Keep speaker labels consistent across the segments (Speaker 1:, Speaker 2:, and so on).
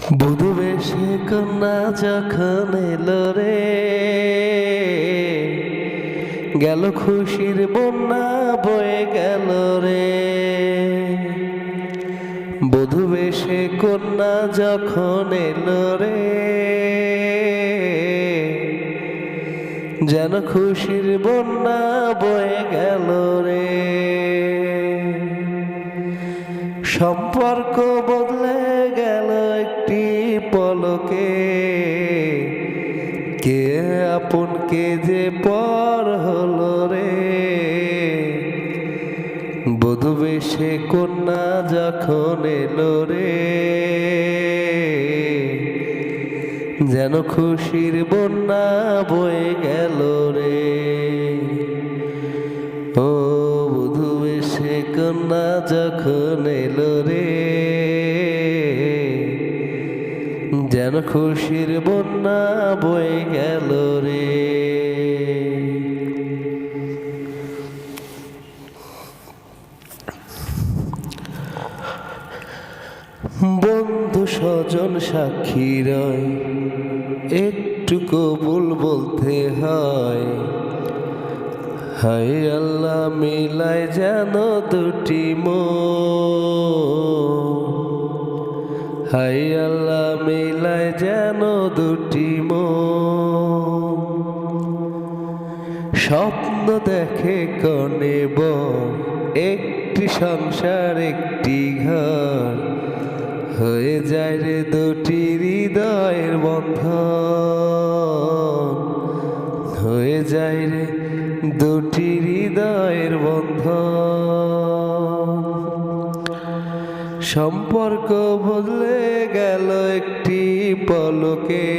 Speaker 1: বধূ বেশে কন্যা যখন এলো রে, গেল খুশির বন্যা বয়ে গেল রে। বধূ বেশে কন্যা যখন এলো রে, যেন খুশির বন্যা বয়ে গেল রে। সম্পর্ক বদলে গেল একটি পলকে, কে আপন কে যে পর হলো রে। বধূ বেশে কন্যা যখন এলো রে, যেন খুশির বন্যা বয়ে গেল রে। ও বধূ বেশে কন্যা যখন এলো রে, যেন খুশির বন্যা বয়ে গেল রে। বন্ধু স্বজন সাক্ষী রয়, একটু কবুল বলতে হয়। হায় আল্লাহ মিলায় যেন দুটি মন, হায় আল্লাহ মিলায় যেন দুটি মন। স্বপ্ন দেখে কনে বর, একটি সংসার একটি ঘর, হয়ে যায় রে দুটি হৃদয়ের বন্ধন, হয়ে যায় রে দুটি হৃদয়ের বন্ধন। সম্পর্ক বদলে গেল একটি পলকে,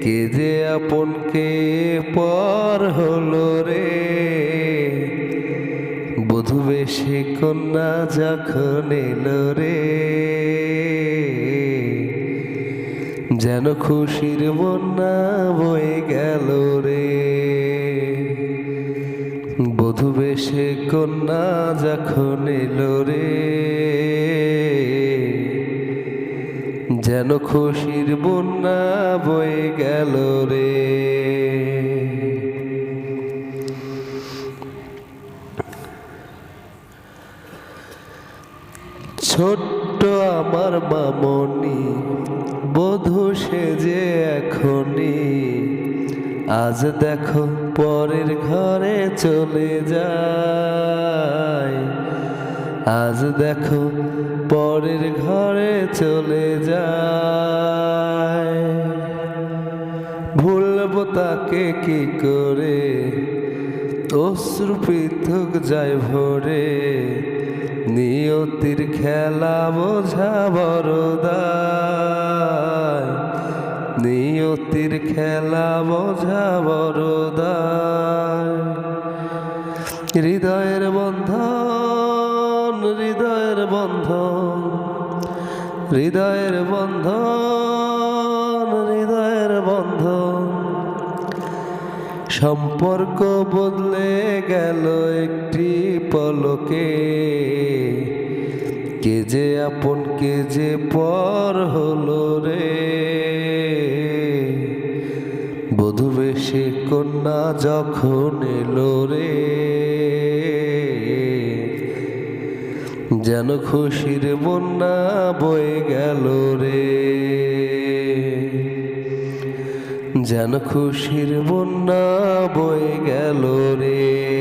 Speaker 1: কে যে আপন কে পর হলো রে। বধূ বেশে কন্যা যখন এলো রে, যেন খুশির বন্যা বয়ে গেল রে। বধূ বেশে কন্যা যখন এলো রে, যেন খুশির বন্যা বয়ে গেল রে। ছোট্ট আমার মামনি, বধূ সেজে এখনি, আজ দেখো পরের ঘরে চলে যায়। আজ দেখো পরের ঘরে চলে যায়। ভুলবো তাকে কি করে, অশ্রু পৃথক যায় ভরে। নিয়তির খেলা বোঝা বড় দায়, নিয়তির খেলা বোঝা বড় দায়। হৃদয়ের বন্ধন, হৃদয়ের বন্ধন, হৃদয়ের বন্ধন, হৃদয়ের বন্ধন। সম্পর্ক বদলে গেল একটি পলকে, কে যে আপন কে যে পর হলো রে। বধূ বেশে কন্যা যখন এলো রে, যেন খুশির বন্যা বয়ে গেল রে। যেন খুশির বন্যা বয়ে গেল রে।